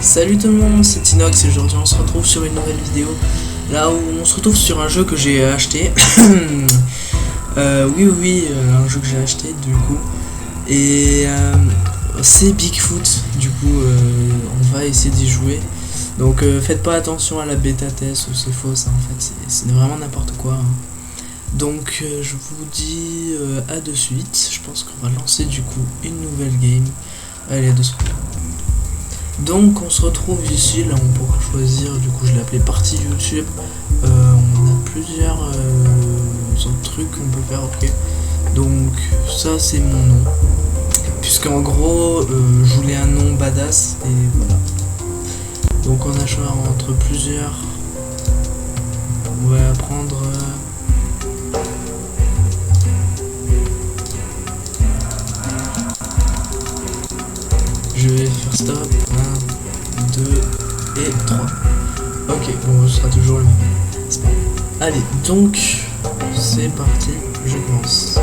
Salut tout le monde, c'est Inox et aujourd'hui on se retrouve sur une nouvelle vidéo. Là où on se retrouve sur un jeu que j'ai acheté. Oui, un jeu que j'ai acheté du coup. Et c'est Bigfoot, du coup on va essayer d'y jouer. Donc faites pas attention à la bêta test, c'est faux ça en fait, c'est vraiment n'importe quoi. Donc je vous dis à de suite, je pense qu'on va lancer du coup une nouvelle game. Allez, à de suite. Donc on se retrouve ici, là on pourra choisir, du coup je l'ai appelé partie YouTube. On a plusieurs autres trucs qu'on peut faire, ok. Donc ça c'est mon nom, puisqu'en gros je voulais un nom badass et voilà. Donc on a choisi entre plusieurs. On va prendre je vais faire stop, 1, 2 et 3. Ok, bon, ce sera toujours le même. C'est pas grave. Allez, donc, c'est parti, je commence.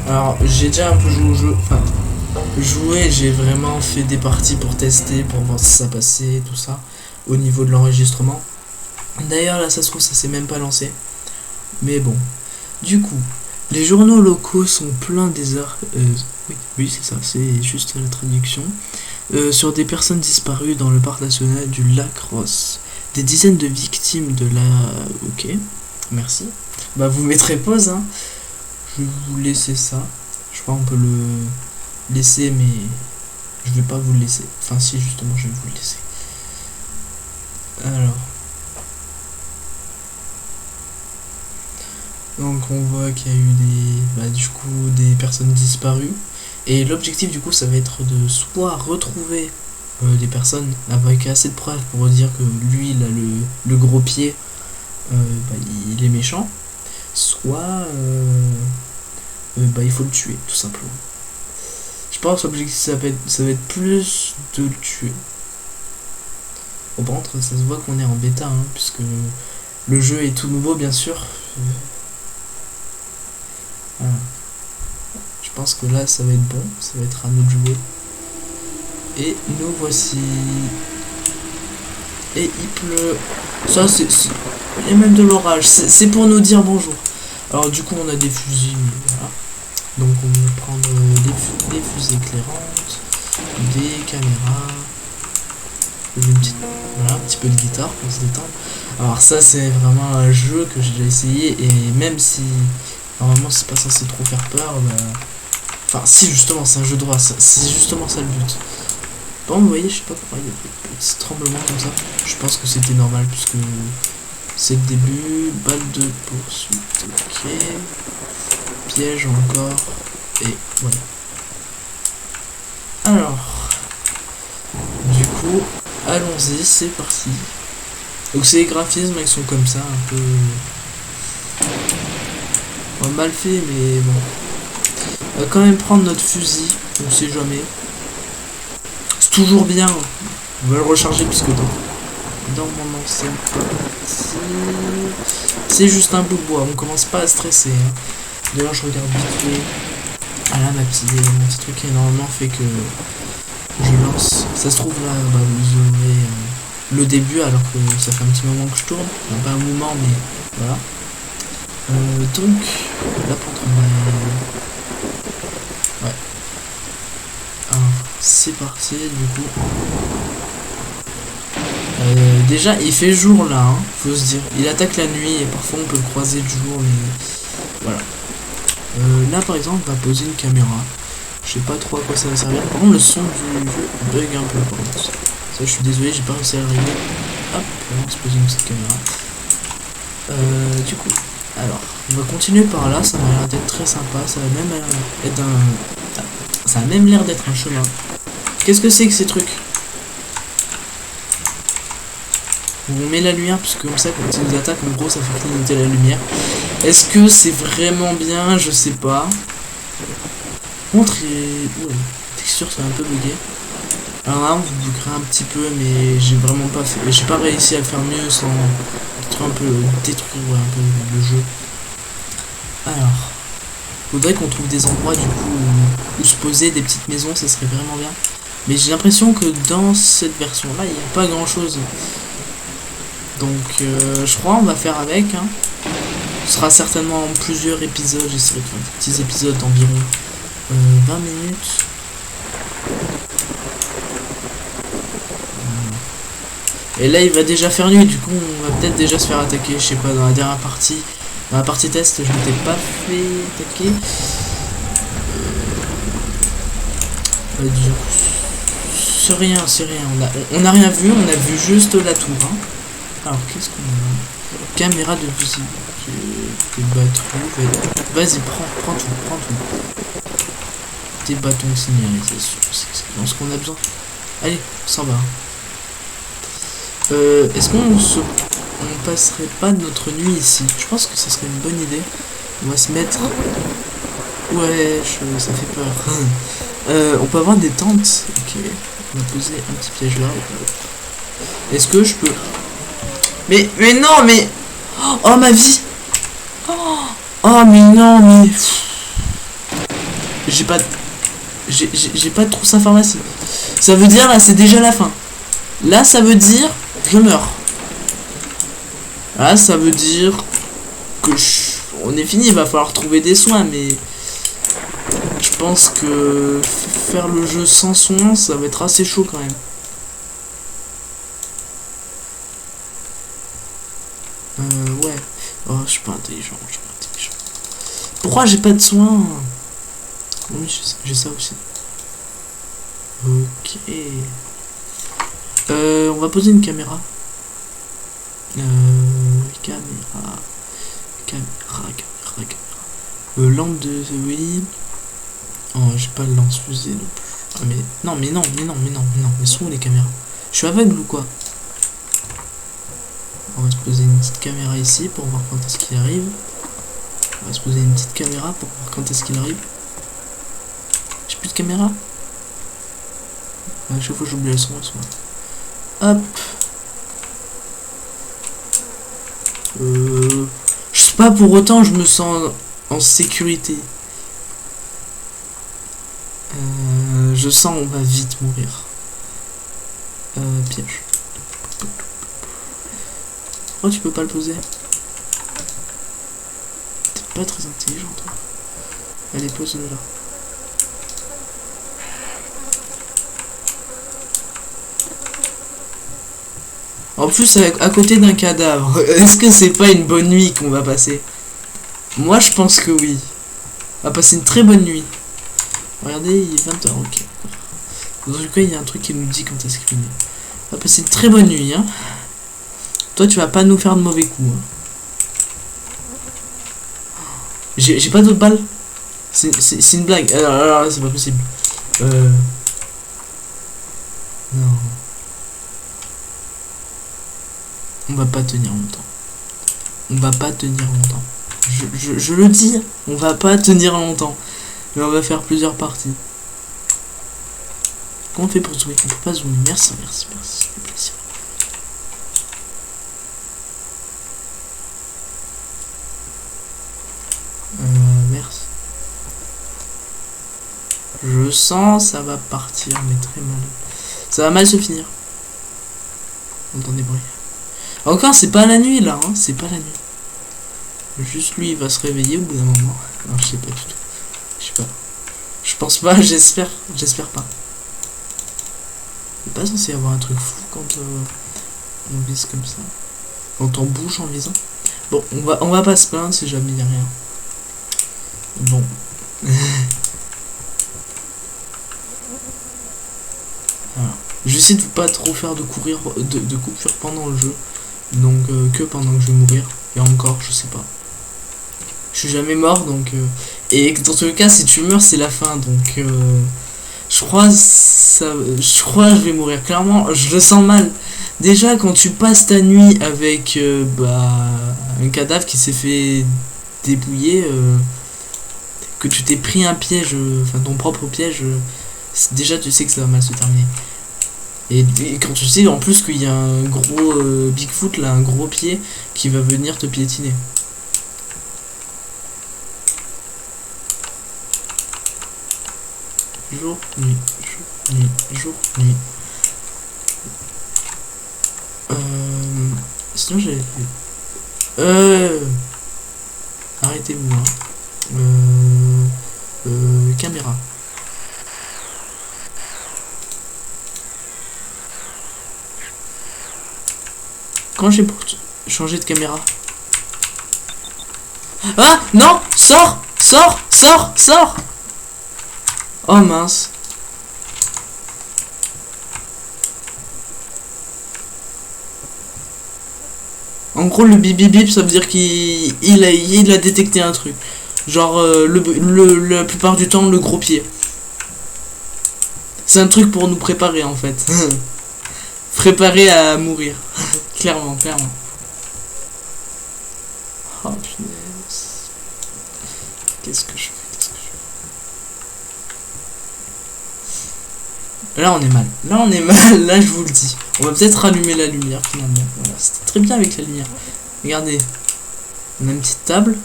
Alors, j'ai déjà un peu joué au jeu, enfin, j'ai vraiment fait des parties pour tester, pour voir si ça passait, tout ça, au niveau de l'enregistrement. D'ailleurs, là, ça se trouve, ça s'est même pas lancé. Mais bon, du coup, les journaux locaux sont pleins des heures. Oui, c'est ça, c'est juste la traduction. Sur des personnes disparues dans le parc national du lac Ross. Des dizaines de victimes de la... Ok, merci. Bah vous mettrez pause, hein. Je vais vous laisser ça. Je crois qu'on peut le laisser, mais je vais pas vous le laisser. Enfin si, justement, je vais vous le laisser. Alors... Donc on voit qu'il y a eu des personnes disparues. Et l'objectif du coup ça va être de soit retrouver des personnes avec assez de preuves pour dire que lui il a le gros pied, il est méchant, soit il faut le tuer tout simplement. Je pense que l'objectif ça va être plus de le tuer. Au contre ça se voit qu'on est en bêta, hein, puisque le jeu est tout nouveau bien sûr. Voilà. Je pense que là ça va être bon, ça va être à nous de jouer. Et nous voici. Et il pleut. Ça c'est... Il y a même de l'orage, c'est pour nous dire bonjour. Alors du coup on a des fusils, voilà. Donc on va prendre des fusées éclairantes, des caméras, voilà, un petit peu de guitare pour se détendre. Alors ça c'est vraiment un jeu que j'ai déjà essayé et même si normalement c'est pas censé trop faire peur, enfin si justement c'est un jeu de droit, c'est justement ça le but. Bon vous voyez, je sais pas pourquoi il y a des petits tremblements comme ça. Je pense que c'était normal puisque c'est le début. Balle de poursuite, ok. Piège encore. Et voilà. Alors du coup allons-y, c'est parti. Donc ces graphismes ils sont comme ça un peu mal fait, mais bon. On va quand même prendre notre fusil, on sait jamais. C'est toujours bien. On va le recharger puisque dans mon ancienne partie, c'est juste un bout de bois, on commence pas à stresser. Hein. D'ailleurs je regarde vite fait. Ah là mon petit truc qui normalement fait que je lance. Ça se trouve là, vous aurez le début alors que ça fait un petit moment que je tourne. Enfin, pas un moment mais voilà. Donc là pour ouais. Alors c'est parti du coup. Déjà il fait jour là, hein, faut se dire. Il attaque la nuit et parfois on peut le croiser le jour, mais voilà. Là par exemple on va poser une caméra. Je sais pas trop à quoi ça va servir. Par contre le son du jeu bug un peu par contre. Ça je suis désolé, j'ai pas réussi à le régler. Hop, on va se poser une petite caméra. Du coup. Alors, on va continuer par là, ça m'a l'air d'être très sympa, ça va même être ça a même l'air d'être un chemin. Qu'est-ce que c'est que ces trucs? On met la lumière, puisque comme ça, quand ils nous attaquent, en gros, ça fait clignoter la lumière. Est-ce que c'est vraiment bien? Je sais pas. Contre, la texture, c'est un peu bugué. Alors là, on vous bouclerait un petit peu, mais j'ai vraiment pas fait. J'ai pas réussi à faire mieux sans détruire un peu le jeu. Alors, faudrait qu'on trouve des endroits du coup où se poser, des petites maisons, ça serait vraiment bien. Mais j'ai l'impression que dans cette version-là, il n'y a pas grand-chose. Donc, je crois on va faire avec. Hein. Ce sera certainement plusieurs épisodes. J'essaierai de faire des petits épisodes d'environ 20 minutes. Et là, il va déjà faire nuit. Du coup, on va peut-être déjà se faire attaquer. Je sais pas, dans la dernière partie. Dans la partie test, je m'étais pas fait attaquer. Du coup, c'est rien, c'est rien. On a rien vu, on a vu juste la tour. Hein. Alors, qu'est-ce qu'on a? Caméra de visite. Des bâtons. Vas-y, prends tout. Des bâtons de signalisation. C'est exactement ce qu'on a besoin. Allez, on s'en va. Est-ce qu'on passerait pas notre nuit ici? Je pense que ça serait une bonne idée. On va se mettre... Ouais, ça fait peur. On peut avoir des tentes. Ok. On va poser un petit piège là. Est-ce que je peux... Mais non, mais... Oh, ma vie. Oh, mais non, mais... J'ai pas de trousse à pharmacie. Ça veut dire, là, c'est déjà la fin. Là, ça veut dire... Je meurs. Là, ça veut dire... Que on est fini, il va falloir trouver des soins, mais... Je pense que... Faire le jeu sans soins, ça va être assez chaud, quand même. Ouais. Oh, je suis pas intelligent, Pourquoi j'ai pas de soins? Oui, j'ai ça aussi. Ok. On va poser une caméra. Caméra. Lampe de... Oui. Oh, j'ai pas de lance-fusée non plus. Ah, mais... Non. Mais sont où les caméras? Je suis aveugle ou quoi? On va se poser une petite caméra ici pour voir quand est-ce qu'il arrive. On va se poser une petite caméra pour voir quand est-ce qu'il arrive. J'ai plus de caméra. À chaque fois j'oublie le son. Hop. Je sais pas, pour autant je me sens en sécurité. Je sens on va vite mourir. Piège. Oh, tu peux pas le poser. T'es pas très intelligent, toi. Allez, pose-le là. En plus, à côté d'un cadavre. Est-ce que c'est pas une bonne nuit qu'on va passer? Moi, je pense que oui. On va passer une très bonne nuit. Regardez, il est 20h, ok. Dans tout cas, il y a un truc qui nous dit quand est-ce qu'il est. On va passer une très bonne nuit, hein. Toi, tu vas pas nous faire de mauvais coups. Hein. J'ai pas d'autres balles. C'est une blague. Alors, c'est pas possible. Non. On va pas tenir longtemps. On va pas tenir longtemps. Je le dis, on va pas tenir longtemps. Mais on va faire plusieurs parties. Comment on fait pour zoomer? On peut pas zoomer. Merci. C'est plaisir. Merci. Je sens ça va partir, mais très mal. Ça va mal se finir. On entend des bruits. Encore, c'est pas la nuit là, hein. C'est pas la nuit. Juste lui, il va se réveiller au bout d'un moment. Non, je sais pas du tout. Je sais pas. Je pense pas, j'espère pas. Il est pas censé y avoir un truc fou quand on vise comme ça. Quand on bouge en visant. Bon, on va pas se plaindre si jamais il y a rien. Bon. Voilà. J'essaie de pas trop faire de coupure pendant le jeu. Donc que pendant que je vais mourir. Et encore, je sais pas. Je suis jamais mort, donc... Et dans tous les cas, si tu meurs, c'est la fin. Donc je crois que je vais mourir. Clairement, je le sens mal. Déjà, quand tu passes ta nuit avec un cadavre qui s'est fait dépouiller... que tu t'es pris un piège, enfin ton propre piège, déjà tu sais que ça va mal se terminer. Et quand tu sais en plus qu'il y a un gros Bigfoot là, un gros pied qui va venir te piétiner. Jour, nuit, jour. nuit, jour, nuit. Sinon j'avais fait... Arrêtez-vous, hein. Caméra. Quand j'ai pour changer de caméra? Ah non! Sors! Sors! Sors! Sors! Oh mince. En gros le bip bip bip ça veut dire qu'il a détecté un truc. Genre la plupart du temps le gros pied. C'est un truc pour nous préparer en fait. Préparer à mourir. Clairement, clairement. Oh punaise. Qu'est-ce que je fais? Là on est mal. Là on est mal, là je vous le dis. On va peut-être rallumer la lumière finalement. Voilà, c'était très bien avec la lumière. Regardez. On a une petite table.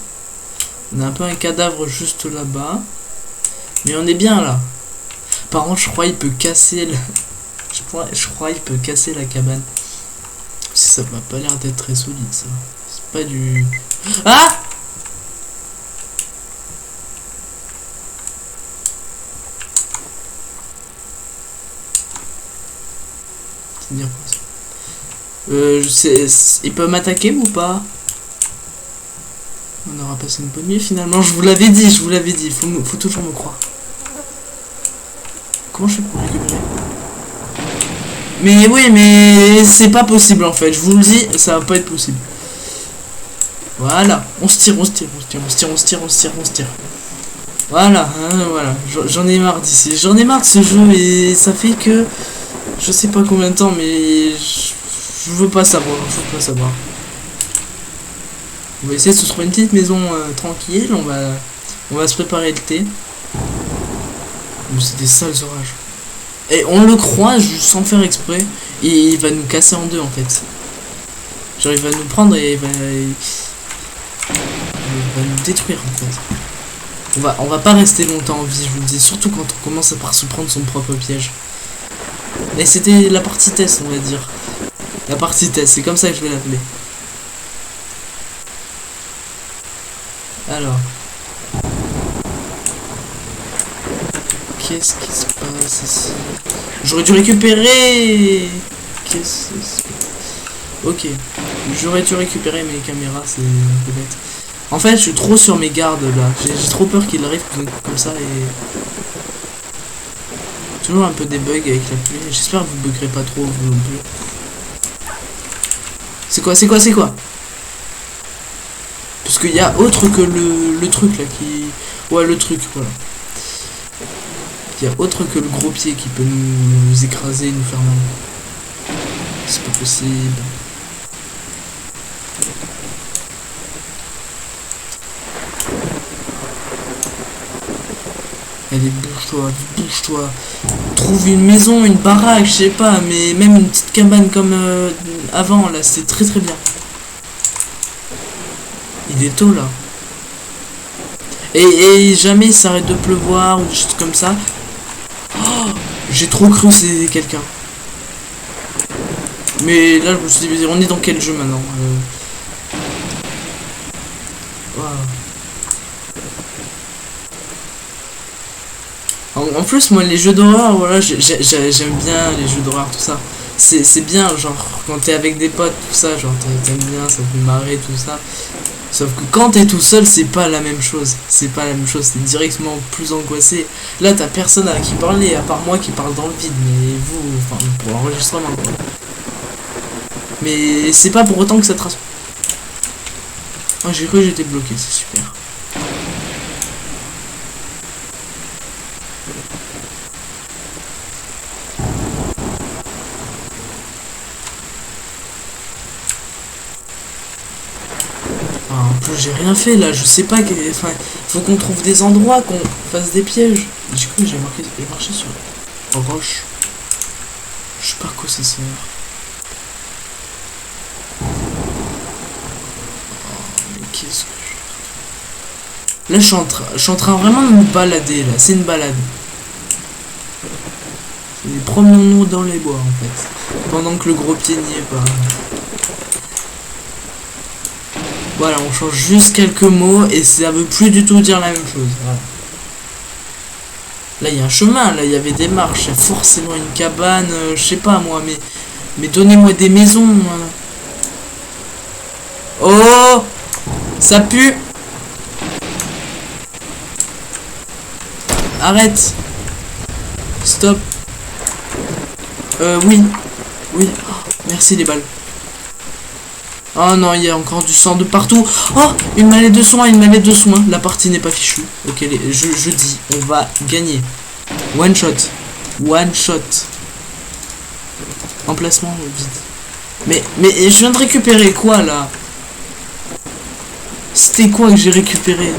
On a un peu un cadavre juste là-bas. Mais on est bien là. Par contre je crois qu'il peut casser le... Je crois qu'il peut casser la cabane. Ça m'a pas l'air d'être très solide ça. C'est pas du... Ah! C'est dire quoi ça? Je sais... Il peut m'attaquer ou pas? On aura passé une bonne nuit finalement. Je vous l'avais dit, je vous l'avais dit. Faut toujours me croire. Comment je fais pour récupérer? Mais oui, mais c'est pas possible en fait. Je vous le dis, ça va pas être possible. Voilà. On se tire. Voilà, hein, voilà. J'en ai marre d'ici. J'en ai marre de ce jeu et ça fait que... Je sais pas combien de temps, mais... Je veux pas savoir. On va essayer de se trouver une petite maison tranquille. On va se préparer le thé. Mais c'est des sales orages. Et on le croit juste sans faire exprès. Et il va nous casser en deux en fait. Genre il va nous prendre et il va nous détruire en fait. On va pas rester longtemps en vie, je vous le dis. Surtout quand on commence par se prendre son propre piège. Et c'était la partie test on va dire. La partie test, c'est comme ça que je vais l'appeler. Alors. Qu'est-ce qui se passe ici? J'aurais dû récupérer. Qu'est-ce que c'est? Ok. J'aurais dû récupérer mes caméras, c'est un peu bête. En fait, je suis trop sur mes gardes là. J'ai trop peur qu'il arrive comme ça et... Toujours un peu des bugs avec la pluie. J'espère que vous buggerez pas trop vous non plus. C'est quoi? Parce qu'il y a autre que le truc là qui... Ouais, le truc, voilà. Il y a autre que le gros pied qui peut nous écraser, nous faire mal. C'est pas possible. Allez, bouge-toi. Trouve une maison, une baraque, je sais pas, mais même une petite cabane comme avant, là, c'est très très bien. Il est tôt, là. Et jamais il s'arrête de pleuvoir ou des choses comme ça. Oh, j'ai trop cru que c'était quelqu'un. Mais là, je me suis dit, on est dans quel jeu maintenant wow. En plus, moi, les jeux d'horreur, voilà, j'aime bien les jeux d'horreur, tout ça. C'est bien, genre, quand t'es avec des potes, tout ça, genre, t'aimes bien, ça te fait marrer, tout ça. Sauf que quand t'es tout seul, c'est pas la même chose. C'est t'es directement plus angoissé. Là, t'as personne à qui parler, à part moi qui parle dans le vide. Mais vous, enfin, pour l'enregistrement, quoi. Mais c'est pas pour autant que ça te rassure. Oh, j'ai cru que j'étais bloqué, c'est super. En plus j'ai rien fait là, je sais pas, enfin, faut qu'on trouve des endroits, qu'on fasse des pièges. Du coup j'ai marché sur roche. Je sais pas à quoi ça sert. Oh, mais qu'est-ce que je... Là je suis en train vraiment de me balader là, c'est une balade. Et promenons-nous dans les bois en fait. Pendant que le gros pied n'y est pas. Voilà, on change juste quelques mots et ça veut plus du tout dire la même chose. Voilà. Là, il y a un chemin, là, il y avait des marches, il y a forcément une cabane, je sais pas moi, mais donnez-moi des maisons. Oh, ça pue. Arrête. Stop. Oui. Oui. Oh, merci les balles. Oh non, il y a encore du sang de partout. Oh, une mallette de soins, une mallette de soins. La partie n'est pas fichue. Ok, je dis, on va gagner. One shot. One shot. Emplacement vide. Mais je viens de récupérer quoi là? C'était quoi que j'ai récupéré?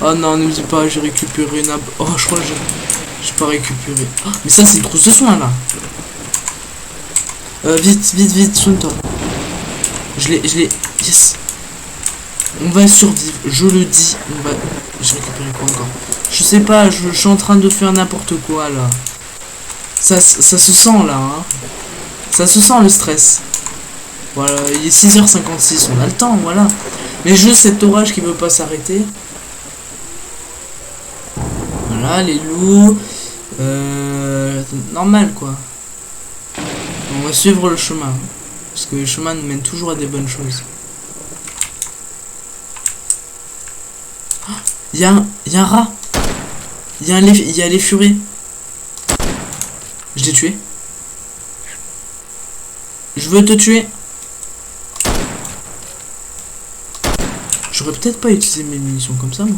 Oh non, ne me dis pas, j'ai récupéré une... Oh, je crois que j'ai pas récupéré. Oh, mais ça, c'est une trousse de soins là. Vite, soigne-toi. Je l'ai. Yes. On va survivre, je le dis. J'ai récupéré quoi encore? Je sais pas, je suis en train de faire n'importe quoi là. Ça se sent là, hein. Ça se sent le stress. Voilà, il est 6h56, on a le temps, voilà. Mais juste cet orage qui veut pas s'arrêter. Voilà, les loups. Normal quoi. On va suivre le chemin. Parce que le chemin nous mène toujours à des bonnes choses. Il y a un rat. Il y a les furets. Je l'ai tué. Je veux te tuer. J'aurais peut-être pas utilisé mes munitions comme ça, moi.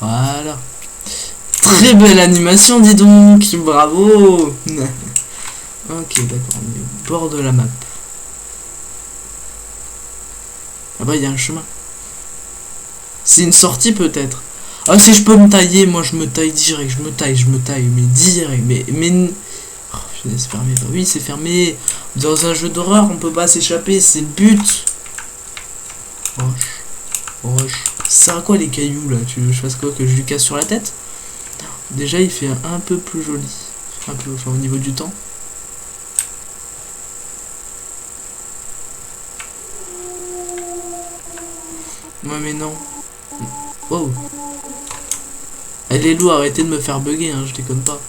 Voilà. Très belle animation, dis donc. Bravo. Ok, d'accord. On est au bord de la map. Là-bas, il y a un chemin. C'est une sortie, peut-être. Ah, si je peux me tailler, moi, je me taille direct. Je me taille, mais direct. Mais... Oh, c'est fermé. Bah oui, c'est fermé. Dans un jeu d'horreur, on peut pas s'échapper. C'est le but. Roche. Ça sert à quoi, les cailloux, là? Tu veux que je fasse quoi? Que je lui casse sur la tête? Déjà, il fait un peu plus joli. Un peu, enfin, au niveau du temps. Ouais, mais non. Oh. Eh, les loups, arrêtez de me faire bugger, hein, je déconne pas.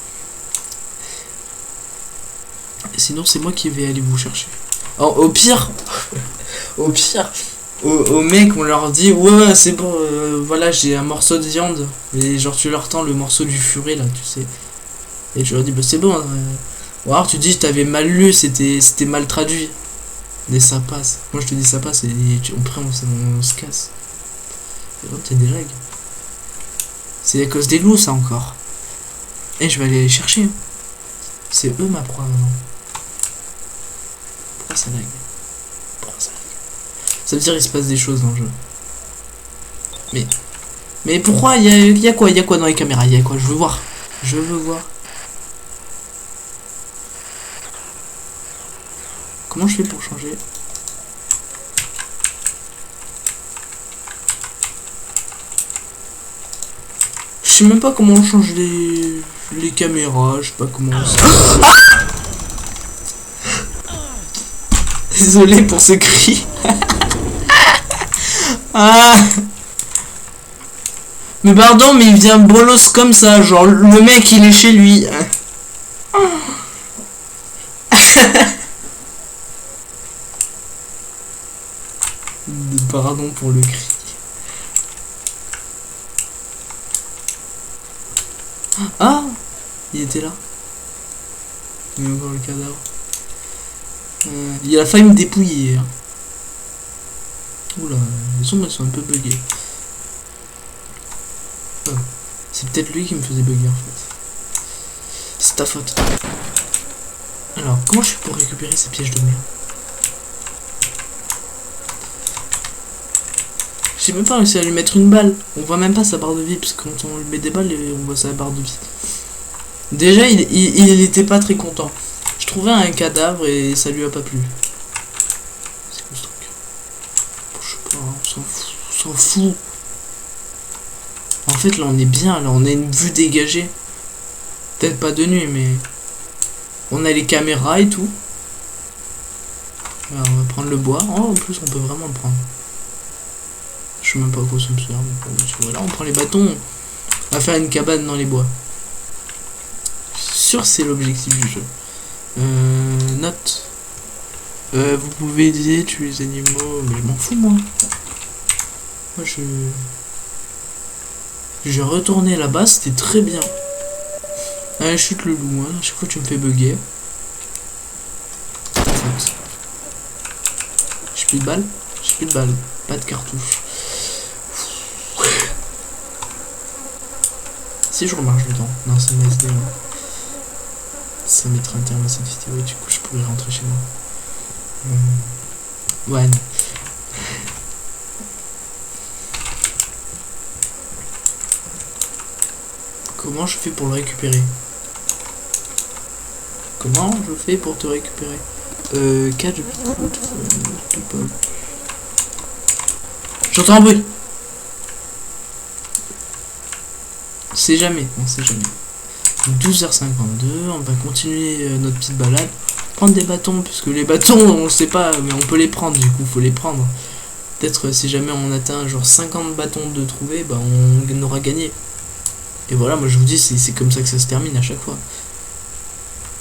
Sinon, c'est moi qui vais aller vous chercher. Oh, au pire, au mec, on leur dit, ouais, c'est bon, voilà, j'ai un morceau de viande. Et genre, tu leur tends le morceau du furet, là, tu sais. Et tu leur dis, bah, c'est bon. Ou alors, tu dis, t'avais mal lu, c'était mal traduit. Et ça passe. Moi, je te dis, ça passe, et on se casse. Et là, t'as des lags. C'est à cause des loups, ça, encore. Et je vais aller les chercher. C'est eux, ma proie, maintenant. Pourquoi ça lag? Ça veut dire qu'il se passe des choses dans le jeu. Mais pourquoi? Il y a quoi dans les caméras? Il y a quoi? Je veux voir. Comment je fais pour changer? Je sais même pas comment on change les caméras. Je sais pas comment on... Désolé pour ce cri. Ah. Mais pardon, mais il vient bolos comme ça, genre le mec il est chez lui. Pardon pour le cri. Ah, il était là. Il y a encore le cadavre. Il a failli me dépouiller. Oula, les ombres elles sont un peu buggées. Oh, c'est peut-être lui qui me faisait bugger en fait. C'est ta faute. Alors, comment je fais pour récupérer ces pièges de merde? J'ai même pas réussi à lui mettre une balle. On voit même pas sa barre de vie, parce que quand on lui met des balles, on voit sa barre de vie. Déjà, il était pas très content. Je trouvais un cadavre et ça lui a pas plu. C'est quoi ce truc? Je sais pas, on s'en fout. En fait, là, on est bien. Là, on a une vue dégagée. Peut-être pas de nuit, mais... On a les caméras et tout. Alors, on va prendre le bois. Oh, en plus, on peut vraiment le prendre. Je sais même pas à quoi ça me sert. Mais bon, voilà, on prend les bâtons. On va faire une cabane dans les bois. Sûr, c'est l'objectif du jeu. Note. Vous pouvez aider, tuer les animaux. Mais je m'en fous, moi. Moi, j'ai retourné là-bas, c'était très bien. Allez, chute le loup, hein. Chaque fois tu me fais bugger. J'ai plus de balles. J'ai plus de balles. Pas de cartouche. Si je remarche dedans. Non, c'est une SD. Ça mettrait un terme à cette vidéo et du coup je pourrais rentrer chez moi. Ouais. Comment je fais pour le récupérer? Comment je fais pour te récupérer? Catch people. J'entends un bruit. C'est jamais, on sait jamais. 12h52, on va continuer notre petite balade. Prendre des bâtons, puisque les bâtons, on le sait pas, mais on peut les prendre, du coup, faut les prendre. Peut-être si jamais on atteint genre 50 bâtons de trouver, bah on aura gagné. Et voilà, moi je vous dis, c'est comme ça que ça se termine à chaque fois.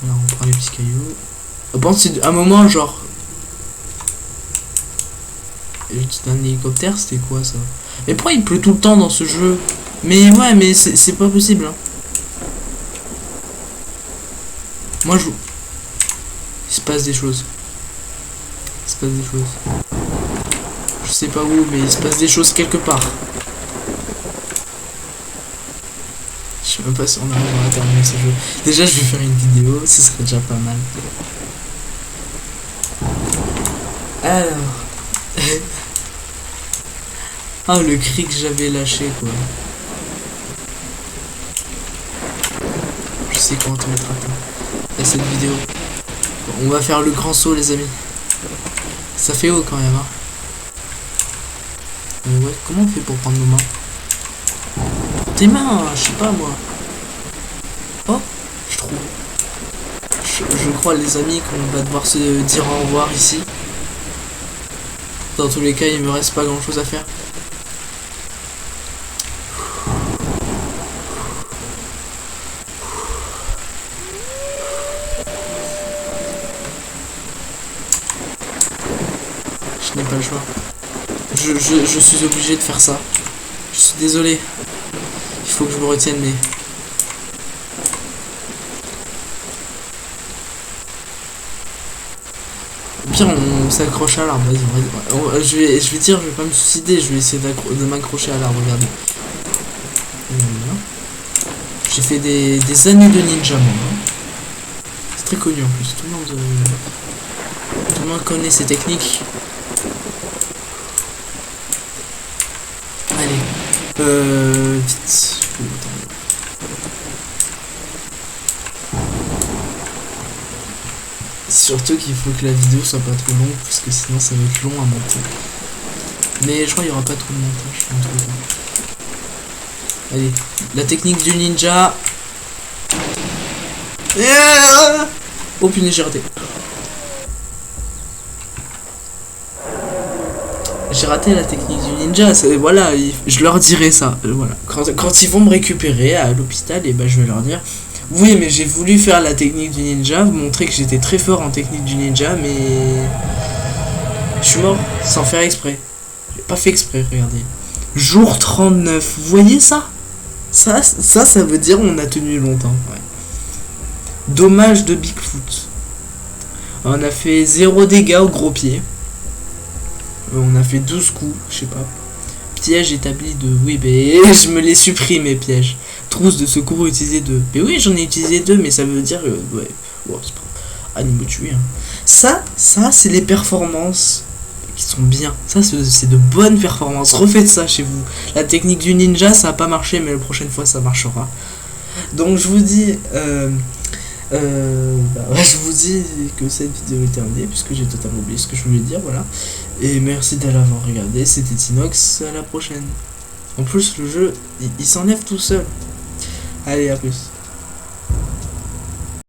Alors on prend les petits cailloux. Je pense que c'est un moment genre... C'était un hélicoptère, c'était quoi ça? Mais pourquoi il pleut tout le temps dans ce jeu? Mais ouais, mais c'est pas possible. Hein. Moi je... Il se passe des choses. Il se passe des choses. Je sais pas où, mais il se passe des choses quelque part. Je sais même pas si on arrivera à terminer ce jeu. Déjà, je vais faire une vidéo, ce serait déjà pas mal. Alors... Ah, le cri que j'avais lâché, quoi. Je sais comment te mettre à cette vidéo. Bon, on va faire le grand saut, les amis. Ça fait haut, quand même, hein. Mais ouais, comment on fait pour prendre nos mains? Tes mains, je sais pas, moi. Oh, je trouve. Je crois, les amis, qu'on va devoir se dire au revoir ici. Dans tous les cas, il me reste pas grand chose à faire. Je n'ai pas le choix. Je suis obligé de faire ça. Je suis désolé. Il faut que je me retienne, mais... Au pire, on s'accroche à l'arbre. Vas-y, je vais dire, je vais pas me suicider. Je vais essayer de m'accrocher à l'arbre. Regardez. J'ai fait des années de ninja, moi. Hein. C'est très connu en plus. Tout le monde connaît ces techniques. Allez. Vite. Surtout qu'il faut que la vidéo soit pas trop longue, parce que sinon ça va être long à monter. Mais je crois qu'il n'y aura pas trop de montage. Allez, la technique du ninja. Oh punaise, j'ai raté. J'ai raté la technique du ninja. Voilà, je leur dirai ça. Voilà. Quand ils vont me récupérer à l'hôpital, et ben je vais leur dire. Oui, mais j'ai voulu faire la technique du ninja, vous montrer que j'étais très fort en technique du ninja, mais je suis mort sans faire exprès. J'ai pas fait exprès, regardez. Jour 39, vous voyez ça? Ça veut dire on a tenu longtemps. Ouais. Dommage de Bigfoot. On a fait 0 dégâts au gros pied. On a fait 12 coups, je sais pas. Piège établi de... Oui, mais je me les supprime, mes pièges. Trousse de secours utilisé 2. Mais oui, j'en ai utilisé 2, mais ça veut dire... ouais, wow, c'est pas... Animaux tués. Hein. Ça c'est les performances qui sont bien. Ça, c'est de bonnes performances. Refaites ça chez vous. La technique du ninja, ça a pas marché, mais la prochaine fois, ça marchera. Donc, je vous dis... je vous dis que cette vidéo est terminée, puisque j'ai totalement oublié ce que je voulais dire, voilà. Et merci d'avoir regardé, c'était Tinox, à la prochaine. En plus, le jeu, il s'enlève tout seul. Allez, à plus.